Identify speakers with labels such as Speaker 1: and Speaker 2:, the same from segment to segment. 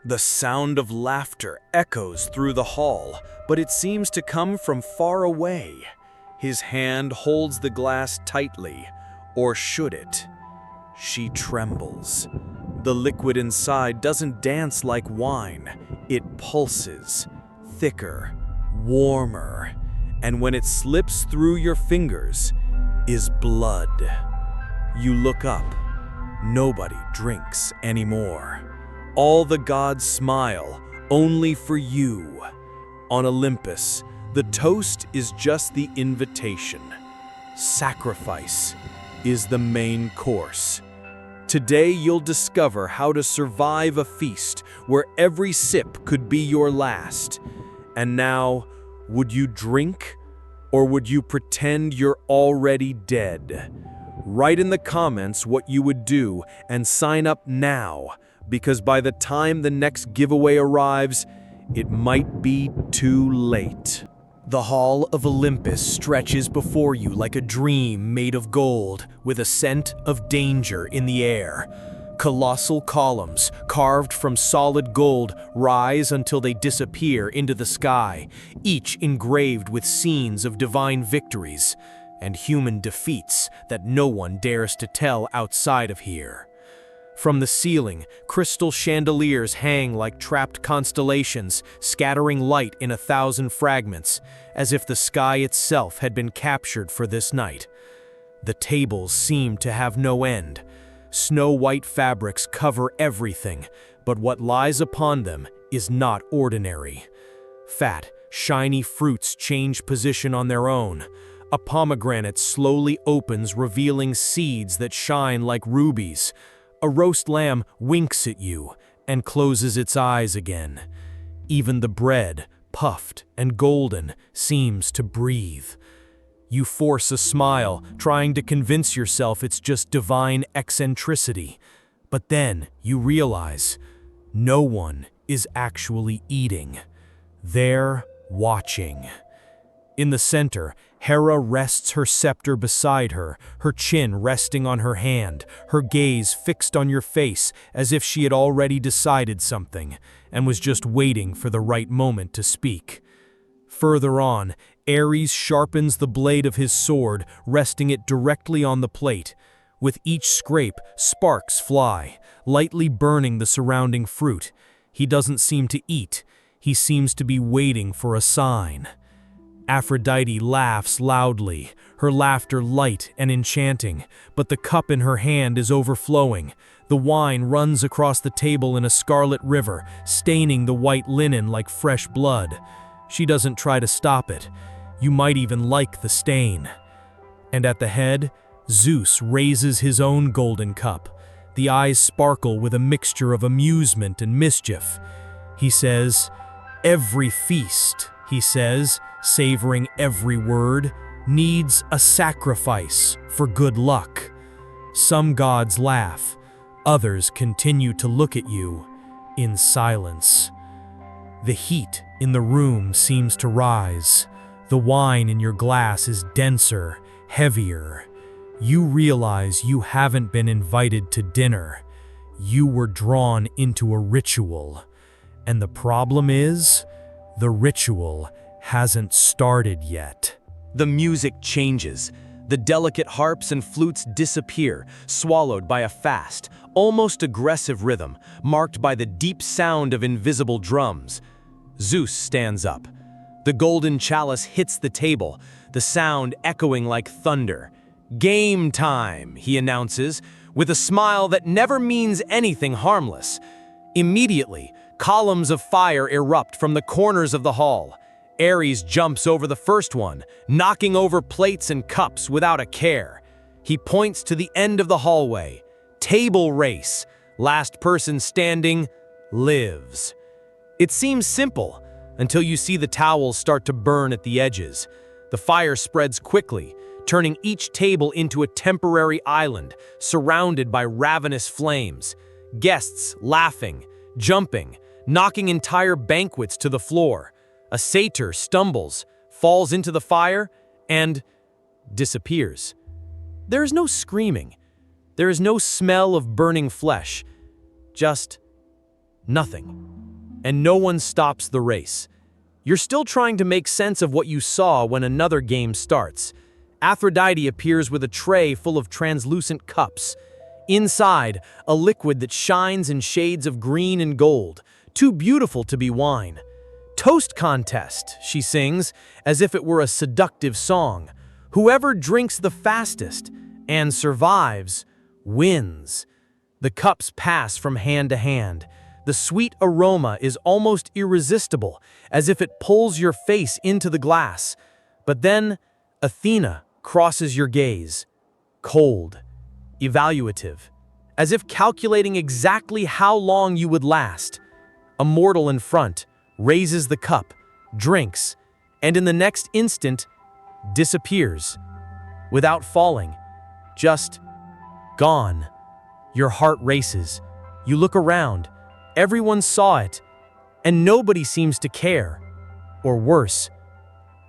Speaker 1: The sound of laughter echoes through the hall, but it seems to come from far away. His hand holds the glass tightly, or should it? She trembles. The liquid inside doesn't dance like wine. It pulses, thicker, warmer, and when it slips through your fingers, is blood. You look up. Nobody drinks anymore. All the gods smile, only for you. On Olympus, the toast is just the invitation. Sacrifice is the main course. Today you'll discover how to survive a feast where every sip could be your last. And now, would you drink, or would you pretend you're already dead? Write in the comments what you would do and sign up now, because by the time the next giveaway arrives, it might be too late. The Hall of Olympus stretches before you like a dream made of gold, with a scent of danger in the air. Colossal columns, carved from solid gold, rise until they disappear into the sky, each engraved with scenes of divine victories and human defeats that no one dares to tell outside of here. From the ceiling, crystal chandeliers hang like trapped constellations, scattering light in 1,000 fragments, as if the sky itself had been captured for this night. The tables seem to have no end. Snow-white fabrics cover everything, but what lies upon them is not ordinary. Fat, shiny fruits change position on their own. A pomegranate slowly opens, revealing seeds that shine like rubies. A roast lamb winks at you and closes its eyes again. Even the bread, puffed and golden, seems to breathe. You force a smile, trying to convince yourself it's just divine eccentricity. But then you realize no one is actually eating. They're watching. In the center, Hera rests her scepter beside her, her chin resting on her hand, her gaze fixed on your face as if she had already decided something and was just waiting for the right moment to speak. Further on, Ares sharpens the blade of his sword, resting it directly on the plate. With each scrape, sparks fly, lightly burning the surrounding fruit. He doesn't seem to eat. He seems to be waiting for a sign. Aphrodite laughs loudly, her laughter light and enchanting, but the cup in her hand is overflowing. The wine runs across the table in a scarlet river, staining the white linen like fresh blood. She doesn't try to stop it. You might even like the stain. And at the head, Zeus raises his own golden cup. The eyes sparkle with a mixture of amusement and mischief. He says, "Every feast," he says, savoring every word, "needs a sacrifice for good luck." Some gods laugh. Others continue to look at you in silence. The heat in the room seems to rise. The wine in your glass is denser, heavier. You realize you haven't been invited to dinner. You were drawn into a ritual. And the problem is, the ritual hasn't started yet. The music changes. The delicate harps and flutes disappear, swallowed by a fast, almost aggressive rhythm, marked by the deep sound of invisible drums. Zeus stands up. The golden chalice hits the table, the sound echoing like thunder. "Game time," he announces, with a smile that never means anything harmless. Immediately, columns of fire erupt from the corners of the hall. Ares jumps over the first one, knocking over plates and cups without a care. He points to the end of the hallway. Table race. Last person standing lives. It seems simple until you see the towels start to burn at the edges. The fire spreads quickly, turning each table into a temporary island surrounded by ravenous flames. Guests laughing, jumping, knocking entire banquets to the floor. A satyr stumbles, falls into the fire, and disappears. There is no screaming. There is no smell of burning flesh. Just Nothing. And no one stops the race. You're still trying to make sense of what you saw when another game starts. Aphrodite appears with a tray full of translucent cups. Inside, a liquid that shines in shades of green and gold, too beautiful to be wine. Toast contest, she sings, as if it were a seductive song. Whoever drinks the fastest and survives wins. The cups pass from hand to hand. The sweet aroma is almost irresistible, as if it pulls your face into the glass. But then, Athena crosses your gaze. Cold, evaluative, as if calculating exactly how long you would last. A mortal in front raises the cup, drinks, and in the next instant, disappears. Without falling, just gone. Your heart races. You look around. Everyone saw it, and nobody seems to care. Or worse,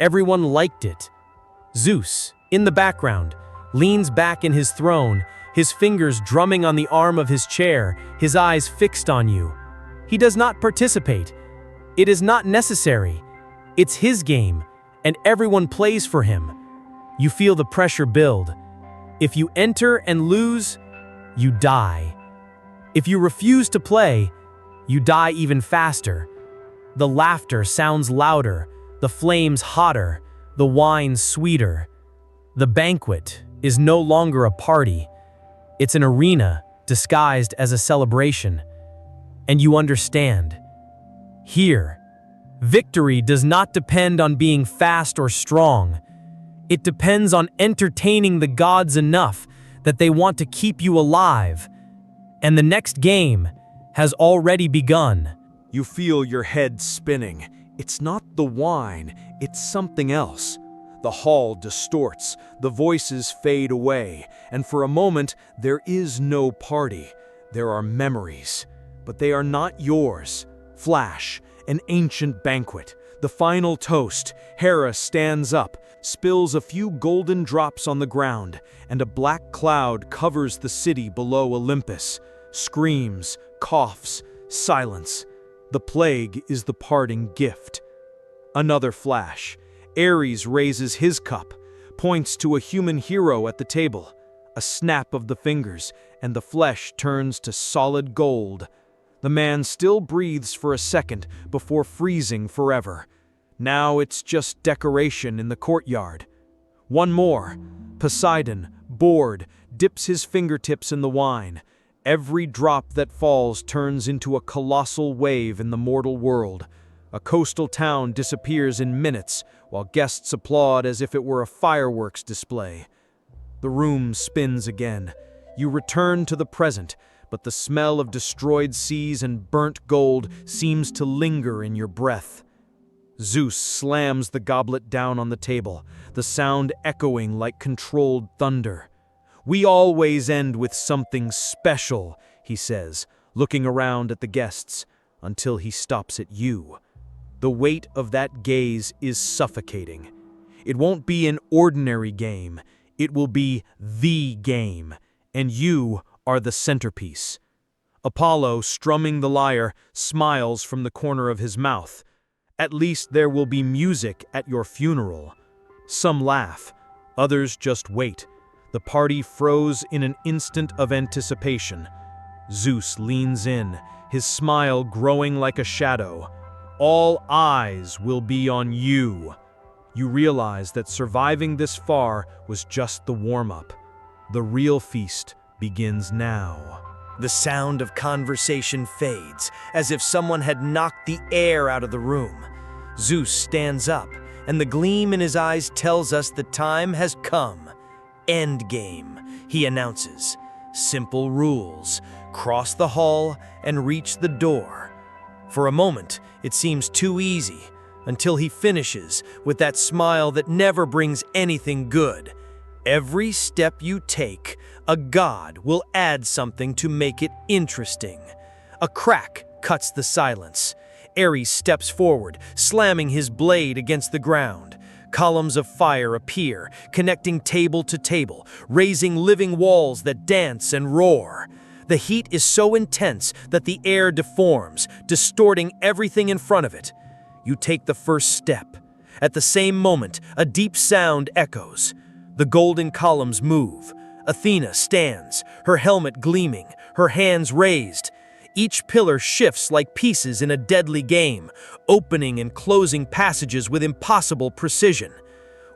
Speaker 1: everyone liked it. Zeus, in the background, leans back in his throne, his fingers drumming on the arm of his chair, his eyes fixed on you. He does not participate. It is not necessary. It's his game, and everyone plays for him. You feel the pressure build. If you enter and lose, you die. If you refuse to play, you die even faster. The laughter sounds louder, the flames hotter, the wine sweeter. The banquet is no longer a party. It's an arena disguised as a celebration. And you understand. Here, victory does not depend on being fast or strong. It depends on entertaining the gods enough that they want to keep you alive. And the next game has already begun.
Speaker 2: You feel your head spinning. It's not the wine, it's something else. The hall distorts, the voices fade away, and for a moment there is no party. There are memories, but they are not yours. Flash, an ancient banquet. The final toast. Hera stands up, spills a few golden drops on the ground, and a black cloud covers the city below Olympus. Screams, coughs, silence. The plague is the parting gift. Another flash. Ares raises his cup, points to a human hero at the table. A snap of the fingers, and the flesh turns to solid gold. The man still breathes for a second before freezing forever. Now it's just decoration in the courtyard. One more. Poseidon, bored, dips his fingertips in the wine. Every drop that falls turns into a colossal wave in the mortal world. A coastal town disappears in minutes, while guests applaud as if it were a fireworks display. The room spins again. You return to the present, but the smell of destroyed seas and burnt gold seems to linger in your breath. Zeus slams the goblet down on the table, the sound echoing like controlled thunder. "We always end with something special," he says, looking around at the guests, until he stops at you. The weight of that gaze is suffocating. It won't be an ordinary game. It will be the game, and you are the centerpiece. Apollo, strumming the lyre, smiles from the corner of his mouth. At least there will be music at your funeral. Some laugh, others just wait. The party froze in an instant of anticipation. Zeus leans in, his smile growing like a shadow. All eyes will be on you. You realize that surviving this far was just the warm-up. The real feast begins now.
Speaker 1: The sound of conversation fades, as if someone had knocked the air out of the room. Zeus stands up, and the gleam in his eyes tells us the time has come. Endgame, he announces. Simple rules. Cross the hall and reach the door. For a moment, it seems too easy, until he finishes with that smile that never brings anything good. Every step you take, a god will add something to make it interesting. A crack cuts the silence. Ares steps forward, slamming his blade against the ground. Columns of fire appear, connecting table to table, raising living walls that dance and roar.
Speaker 2: The heat is so intense that the air deforms, distorting everything in front of it. You take the first step. At the same moment, a deep sound echoes. The golden columns move. Athena stands, her helmet gleaming, her hands raised. Each pillar shifts like pieces in a deadly game, opening and closing passages with impossible precision.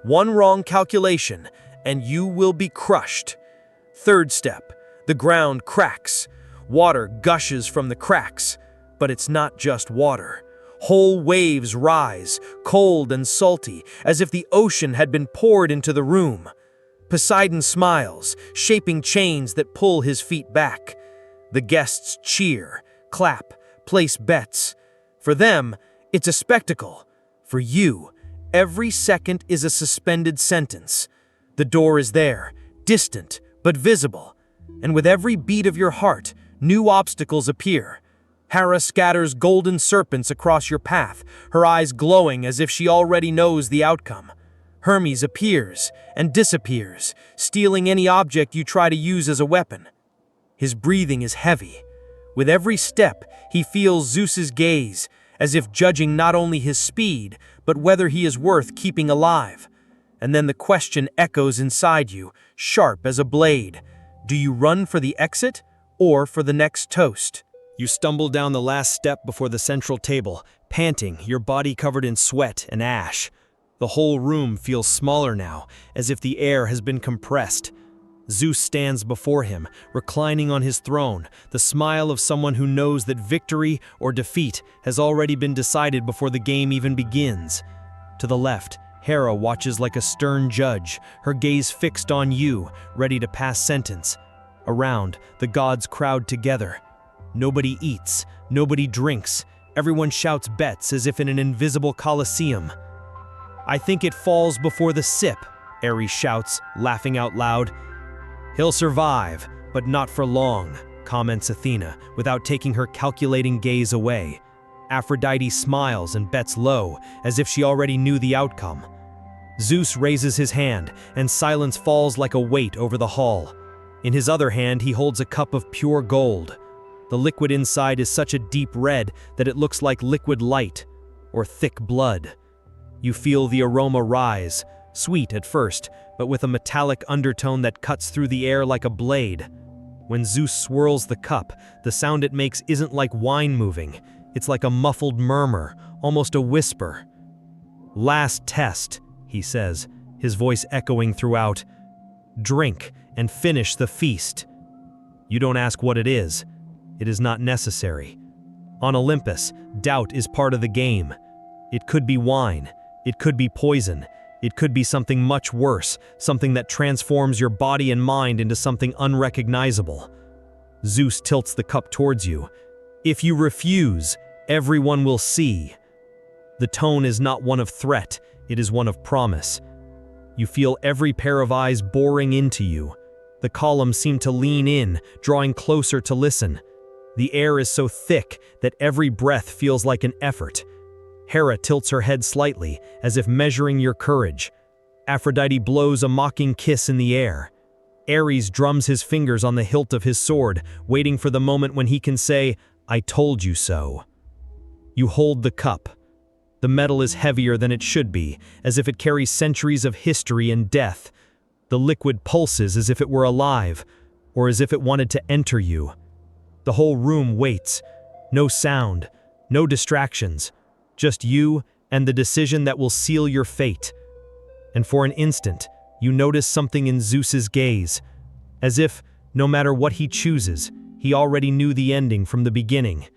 Speaker 2: One wrong calculation, and you will be crushed. Third step, the ground cracks. Water gushes from the cracks, but it's not just water. Whole waves rise, cold and salty, as if the ocean had been poured into the room. Poseidon smiles, shaping chains that pull his feet back. The guests cheer, clap, place bets. For them, it's a spectacle. For you, every second is a suspended sentence. The door is there, distant but visible. And with every beat of your heart, new obstacles appear. Hera scatters golden serpents across your path, her eyes glowing as if she already knows the outcome. Hermes appears and disappears, stealing any object you try to use as a weapon. His breathing is heavy. With every step, he feels Zeus's gaze, as if judging not only his speed, but whether he is worth keeping alive. And then the question echoes inside you, sharp as a blade. Do you run for the exit or for the next toast?
Speaker 1: You stumble down the last step before the central table, panting, your body covered in sweat and ash. The whole room feels smaller now, as if the air has been compressed. Zeus stands before him, reclining on his throne, the smile of someone who knows that victory or defeat has already been decided before the game even begins. To the left, Hera watches like a stern judge, her gaze fixed on you, ready to pass sentence. Around, the gods crowd together. Nobody eats, nobody drinks. Everyone shouts bets as if in an invisible coliseum. "I think it falls before the sip," Ares shouts, laughing out loud. "He'll survive, but not for long," comments Athena, without taking her calculating gaze away. Aphrodite smiles and bets low, as if she already knew the outcome. Zeus raises his hand, and silence falls like a weight over the hall. In his other hand, he holds a cup of pure gold. The liquid inside is such a deep red that it looks like liquid light, or thick blood. You feel the aroma rise, sweet at first, but with a metallic undertone that cuts through the air like a blade. When Zeus swirls the cup, the sound it makes isn't like wine moving. It's like a muffled murmur, almost a whisper. "Last test," he says, his voice echoing throughout. "Drink and finish the feast." You don't ask what it is. It is not necessary. On Olympus, doubt is part of the game. It could be wine. It could be poison. It could be something much worse, something that transforms your body and mind into something unrecognizable. Zeus tilts the cup towards you. "If you refuse, everyone will see." The tone is not one of threat, it is one of promise. You feel every pair of eyes boring into you. The columns seem to lean in, drawing closer to listen. The air is so thick that every breath feels like an effort. Hera tilts her head slightly, as if measuring your courage. Aphrodite blows a mocking kiss in the air. Ares drums his fingers on the hilt of his sword, waiting for the moment when he can say, "I told you so." You hold the cup. The metal is heavier than it should be, as if it carries centuries of history and death. The liquid pulses as if it were alive, or as if it wanted to enter you. The whole room waits. No sound, no distractions, just you and the decision that will seal your fate. And for an instant, you notice something in Zeus's gaze, as if, no matter what he chooses, he already knew the ending from the beginning.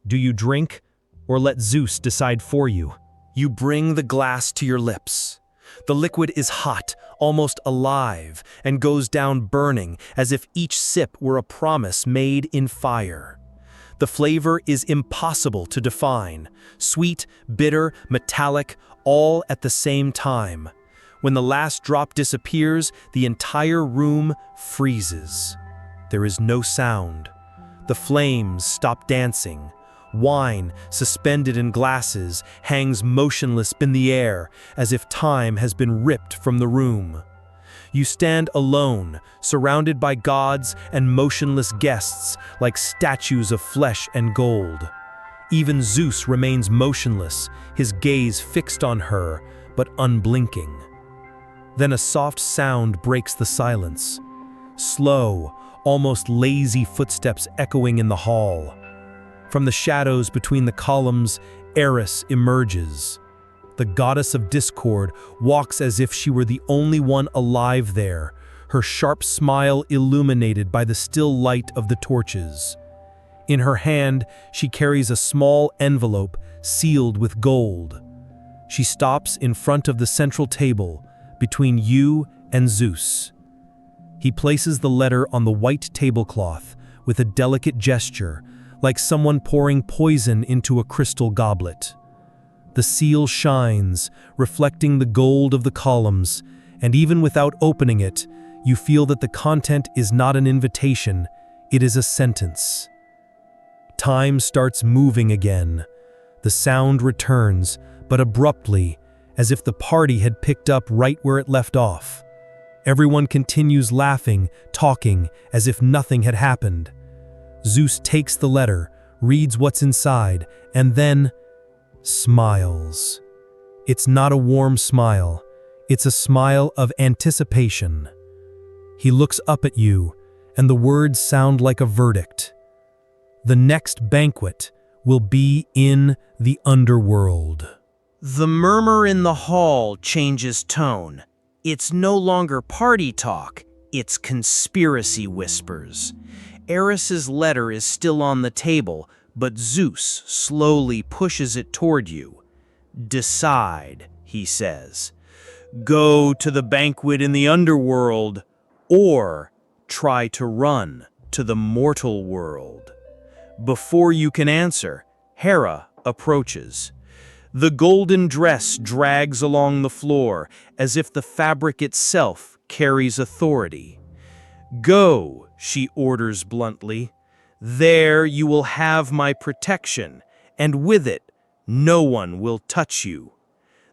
Speaker 1: Do you drink, or let Zeus decide for you? You bring the glass to your lips. The liquid is hot, almost alive, and goes down burning, as if each sip were a promise made in fire. The flavor is impossible to define. Sweet, bitter, metallic, all at the same time. When the last drop disappears, the entire room freezes. There is no sound. The flames stop dancing. Wine, suspended in glasses, hangs motionless in the air, as if time has been ripped from the room.
Speaker 2: You stand alone, surrounded by gods and motionless guests like statues of flesh and gold. Even Zeus remains motionless, his gaze fixed on her, but unblinking. Then a soft sound breaks the silence. Slow, almost lazy footsteps echoing in the hall. From the shadows between the columns, Eris emerges. The goddess of discord walks as if she were the only one alive there, her sharp smile illuminated by the still light of the torches. In her hand, she carries a small envelope sealed with gold. She stops in front of the central table, between you and Zeus. He places the letter on the white tablecloth with a delicate gesture, like someone pouring poison into a crystal goblet. The seal shines, reflecting the gold of the columns, and even without opening it, you feel that the content is not an invitation, it is a sentence. Time starts moving again. The sound returns, but abruptly, as if the party had picked up right where it left off. Everyone continues laughing, talking, as if nothing had happened. Zeus takes the letter, reads what's inside, and then smiles. It's not a warm smile. It's a smile of anticipation. He looks up at you, and the words sound like a verdict. The next banquet will be in the underworld.
Speaker 1: The murmur in the hall changes tone. It's no longer party talk, it's conspiracy whispers. Eris's letter is still on the table, but Zeus slowly pushes it toward you. Decide, he says. Go to the banquet in the underworld, or try to run to the mortal world. Before you can answer, Hera approaches. The golden dress drags along the floor as if the fabric itself carries authority. Go, she orders bluntly. There you will have my protection, and with it, no one will touch you.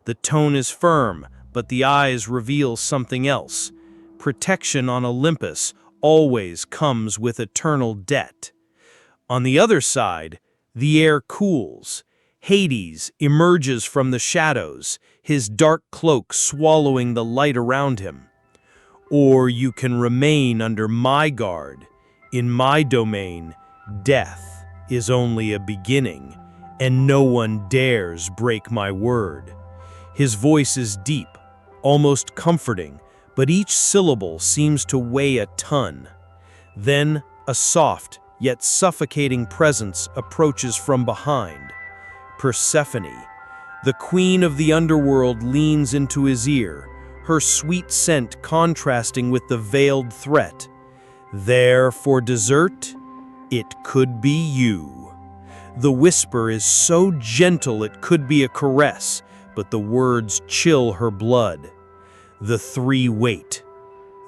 Speaker 1: The tone is firm, but the eyes reveal something else. Protection on Olympus always comes with eternal debt. On the other side, the air cools. Hades emerges from the shadows, his dark cloak swallowing the light around him. Or you can remain under my guard. In my domain, death is only a beginning, and no one dares break my word. His voice is deep, almost comforting, but each syllable seems to weigh a ton. Then a soft, yet suffocating presence approaches from behind. Persephone, the queen of the underworld, leans into his ear, her sweet scent contrasting with the veiled threat. There for dessert, it could be you. The whisper is so gentle it could be a caress, but the words chill her blood. The three wait.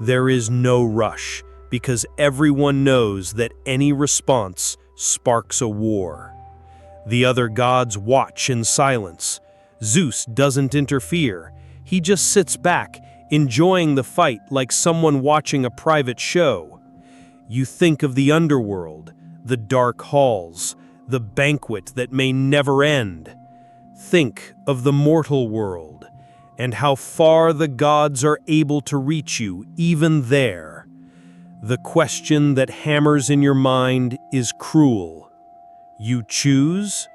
Speaker 1: There is no rush, because everyone knows that any response sparks a war. The other gods watch in silence. Zeus doesn't interfere. He just sits back, enjoying the fight like someone watching a private show. You think of the underworld, the dark halls, the banquet that may never end. Think of the mortal world, and how far the gods are able to reach you even there. The question that hammers in your mind is cruel. You choose,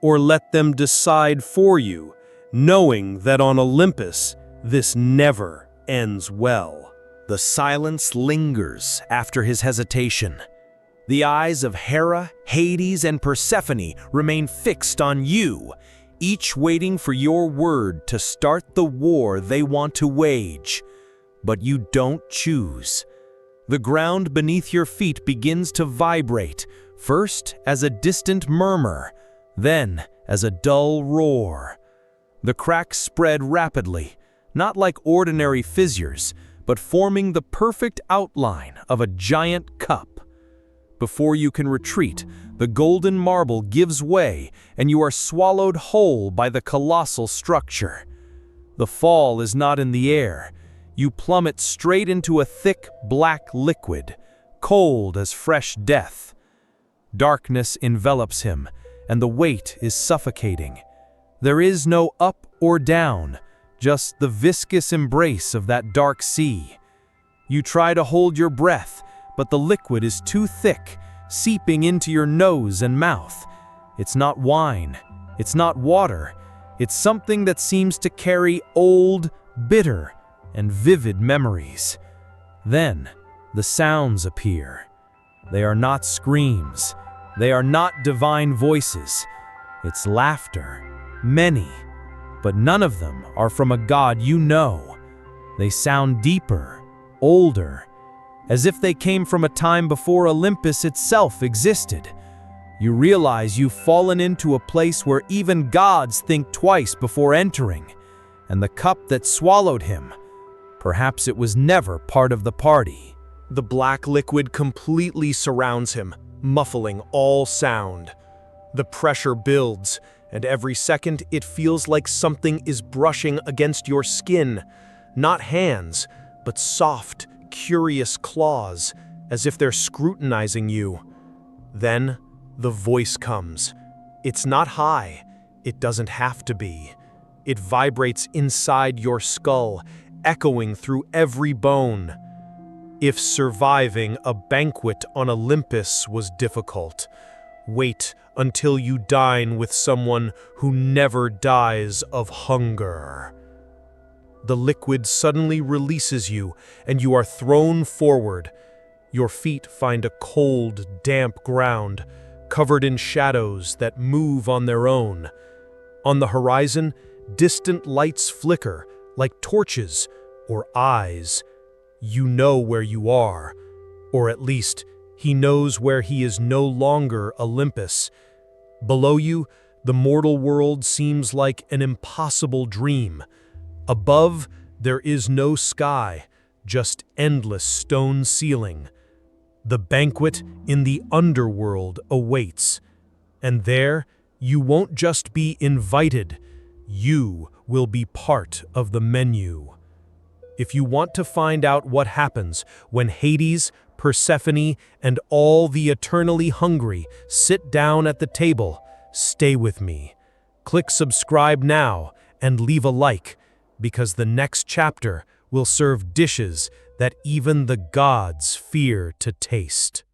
Speaker 1: or let them decide for you, knowing that on Olympus, this never ends well.
Speaker 2: The silence lingers after his hesitation. The eyes of Hera, Hades, and Persephone remain fixed on you, each waiting for your word to start the war they want to wage. But you don't choose. The ground beneath your feet begins to vibrate, first as a distant murmur, then as a dull roar. The cracks spread rapidly, not like ordinary fissures, but forming the perfect outline of a giant cup. Before you can retreat, the golden marble gives way, and you are swallowed whole by the colossal structure. The fall is not in the air. You plummet straight into a thick, black liquid, cold as fresh death. Darkness envelops him, and the weight is suffocating. There is no up or down, just the viscous embrace of that dark sea. You try to hold your breath, but the liquid is too thick, seeping into your nose and mouth. It's not wine, it's not water, it's something that seems to carry old, bitter, and vivid memories. Then, the sounds appear. They are not screams, they are not divine voices. It's laughter, many, but none of them are from a god you know. They sound deeper, older, as if they came from a time before Olympus itself existed. You realize you've fallen into a place where even gods think twice before entering, and the cup that swallowed him, perhaps it was never part of the party.
Speaker 3: The black liquid completely surrounds him, muffling all sound. The pressure builds, and every second it feels like something is brushing against your skin. Not hands, but soft, curious claws, as if they're scrutinizing you. Then, the voice comes. It's not high. It doesn't have to be. It vibrates inside your skull, echoing through every bone. If surviving a banquet on Olympus was difficult, wait until you dine with someone who never dies of hunger. The liquid suddenly releases you, and you are thrown forward. Your feet find a cold, damp ground, covered in shadows that move on their own. On the horizon, distant lights flicker, like torches or eyes. You know where you are, or at least he knows where he is no longer Olympus. Below you, the mortal world seems like an impossible dream. Above, there is no sky, just endless stone ceiling. The banquet in the underworld awaits, and there you won't just be invited, you will be part of the menu. If you want to find out what happens when Hades, Persephone, and all the eternally hungry sit down at the table, stay with me. Click subscribe now and leave a like, because the next chapter will serve dishes that even the gods fear to taste.